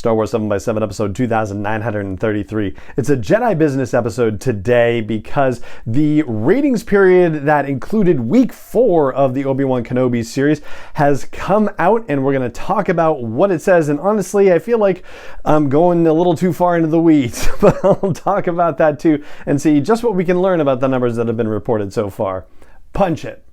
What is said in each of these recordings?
Star Wars 7x7 episode 2933. It's a Jedi business episode today because the ratings period that included week 4 of the Obi-Wan Kenobi series has come out, and we're going to talk about what it says. And honestly, I feel like I'm going a little too far into the weeds, but I'll talk about that too and see just what we can learn about the numbers that have been reported so far. Punch it.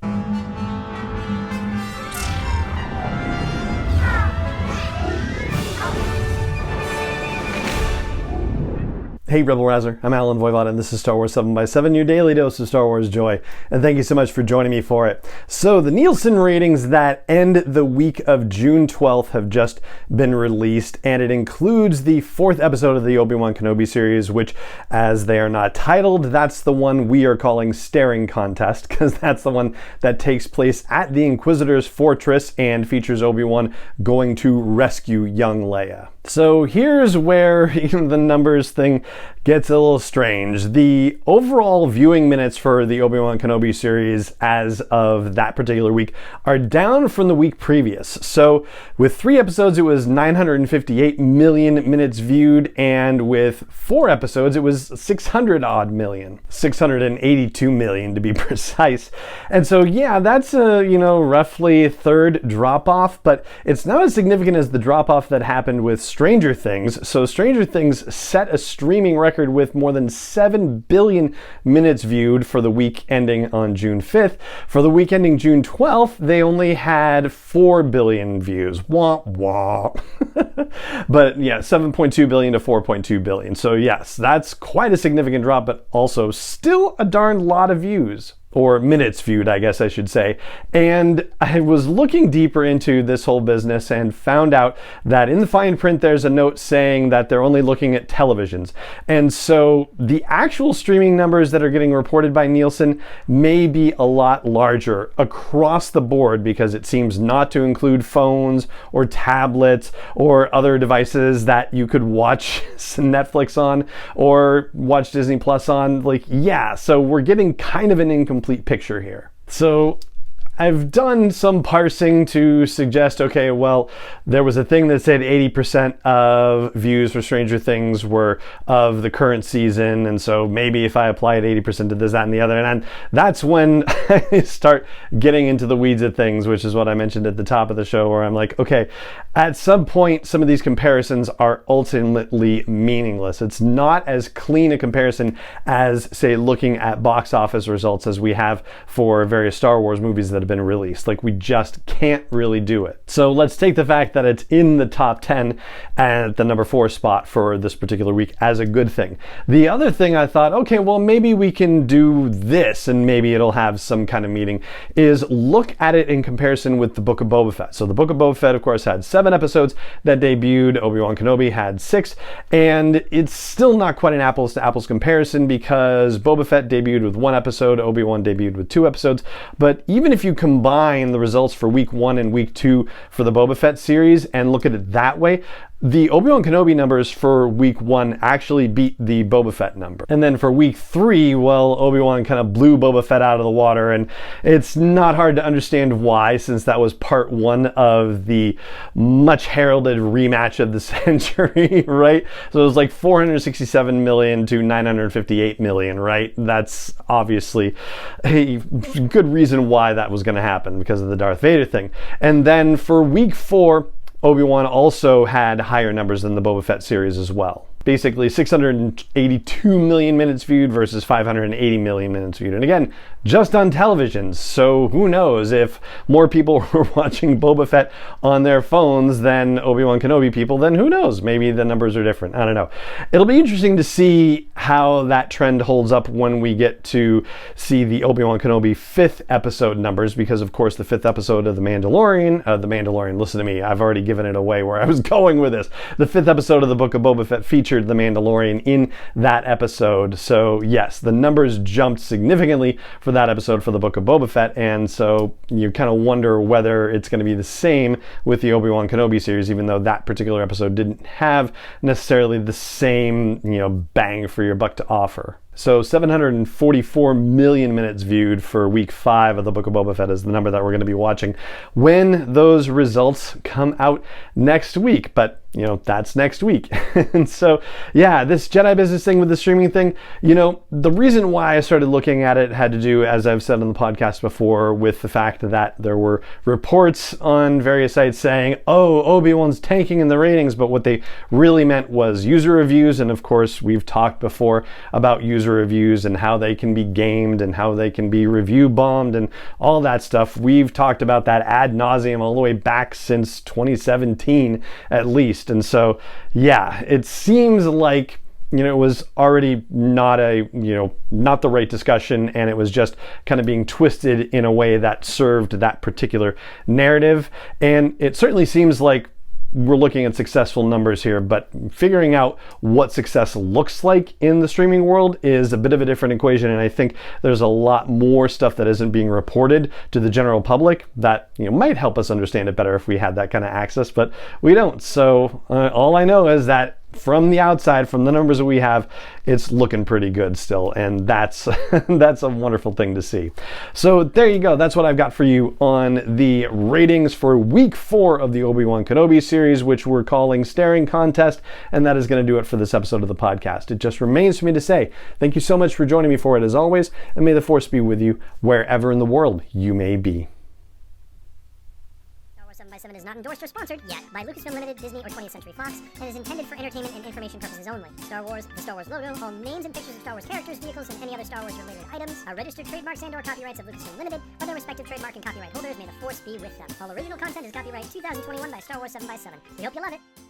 Hey Rebel Rouser, I'm Alan Voivod, and this is Star Wars 7x7, your daily dose of Star Wars joy, and thank you so much for joining me for it. So the Nielsen ratings that end the week of June 12th have just been released, and it includes the 4th episode of the Obi-Wan Kenobi series, which, as they are not titled, that's the one we are calling Staring Contest, because that's the one that takes place at the Inquisitor's Fortress and features Obi-Wan going to rescue young Leia. So here's where the numbers thing gets a little strange. The overall viewing minutes for the Obi-Wan Kenobi series as of that particular week are down from the week previous. So with 3 episodes, it was 958 million minutes viewed, and with 4 episodes, it was 600 odd million. 682 million to be precise. And so yeah, that's a, roughly a third drop off, but it's not as significant as the drop off that happened with Stranger Things. So Stranger Things set a streaming record with more than 7 billion minutes viewed for the week ending on June 5th. For the week ending June 12th, they only had 4 billion views. Wah, wah. But yeah, 7.2 billion to 4.2 billion. So yes, that's quite a significant drop, but also still a darn lot of views. Or minutes viewed, I guess I should say. And I was looking deeper into this whole business and found out that in the fine print there's a note saying that they're only looking at televisions. And so the actual streaming numbers that are getting reported by Nielsen may be a lot larger across the board, because it seems not to include phones or tablets or other devices that you could watch Netflix on or watch Disney Plus on. So we're getting kind of an incomplete picture here. So I've done some parsing to suggest, okay, well, there was a thing that said 80% of views for Stranger Things were of the current season, and so maybe if I applied 80% to this, that, and the other, and that's when I start getting into the weeds of things, which is what I mentioned at the top of the show, where I'm like, okay, at some point, some of these comparisons are ultimately meaningless. It's not as clean a comparison as, say, looking at box office results as we have for various Star Wars movies that have been released. We just can't really do it. So let's take the fact that it's in the top 10 at the number 4 spot for this particular week as a good thing. The other thing I thought, okay, well, maybe we can do this and maybe it'll have some kind of meaning, is look at it in comparison with the Book of Boba Fett. So the Book of Boba Fett, of course, had 7 episodes that debuted. Obi-Wan Kenobi had 6, and it's still not quite an apples to apples comparison because Boba Fett debuted with 1 episode, Obi-Wan debuted with 2 episodes. But even if you combine the results for week 1 and week 2 for the Boba Fett series and look at it that way, the Obi-Wan Kenobi numbers for week 1 actually beat the Boba Fett number. And then for week 3, well, Obi-Wan kind of blew Boba Fett out of the water, and it's not hard to understand why, since that was part 1 of the much heralded rematch of the century, right? So it was 467 million to 958 million, right? That's obviously a good reason why that was going to happen, because of the Darth Vader thing. And then for week 4, Obi-Wan also had higher numbers than the Boba Fett series as well. Basically 682 million minutes viewed versus 580 million minutes viewed. And again, just on television. So who knows, if more people were watching Boba Fett on their phones than Obi-Wan Kenobi people, then who knows? Maybe the numbers are different. I don't know. It'll be interesting to see how that trend holds up when we get to see the Obi-Wan Kenobi 5th episode numbers, because of course the 5th episode of The Mandalorian, listen to me, I've already given it away where I was going with this. The 5th episode of the Book of Boba Fett featured The Mandalorian in that episode. So yes, the numbers jumped significantly for that episode for the Book of Boba Fett, and so you kind of wonder whether it's going to be the same with the Obi-Wan Kenobi series, even though that particular episode didn't have necessarily the same, bang for your buck to offer. So 744 million minutes viewed for week 5 of the Book of Boba Fett is the number that we're going to be watching when those results come out next week. But that's next week. And so, yeah, this Jedi business thing with the streaming thing, the reason why I started looking at it had to do, as I've said on the podcast before, with the fact that there were reports on various sites saying, oh, Obi-Wan's tanking in the ratings, but what they really meant was user reviews. And of course, we've talked before about user reviews and how they can be gamed and how they can be review bombed and all that stuff. We've talked about that ad nauseum all the way back since 2017 at least. And so, yeah, it seems like, it was already not not the right discussion, and it was just kind of being twisted in a way that served that particular narrative. And it certainly seems like we're looking at successful numbers here, but figuring out what success looks like in the streaming world is a bit of a different equation. And I think there's a lot more stuff that isn't being reported to the general public that might help us understand it better if we had that kind of access, but we don't. So all I know is that from the outside, from the numbers that we have, it's looking pretty good still, and that's that's a wonderful thing to see. So there you go. That's what I've got for you on the ratings for week 4 of the Obi-Wan Kenobi series, which we're calling Staring Contest, and that is going to do it for this episode of the podcast. It just remains for me to say thank you so much for joining me for it as always, and may the Force be with you wherever in the world you may be. 7 is not endorsed or sponsored yet by Lucasfilm Limited, Disney, or 20th Century Fox, and is intended for entertainment and information purposes only. Star Wars, the Star Wars logo, all names and pictures of Star Wars characters, vehicles, and any other Star Wars related items are registered trademarks and/or copyrights of Lucasfilm Limited or their respective trademark and copyright holders. May the Force be with them. All original content is copyright 2021 by Star Wars 7 by 7. We hope you love it.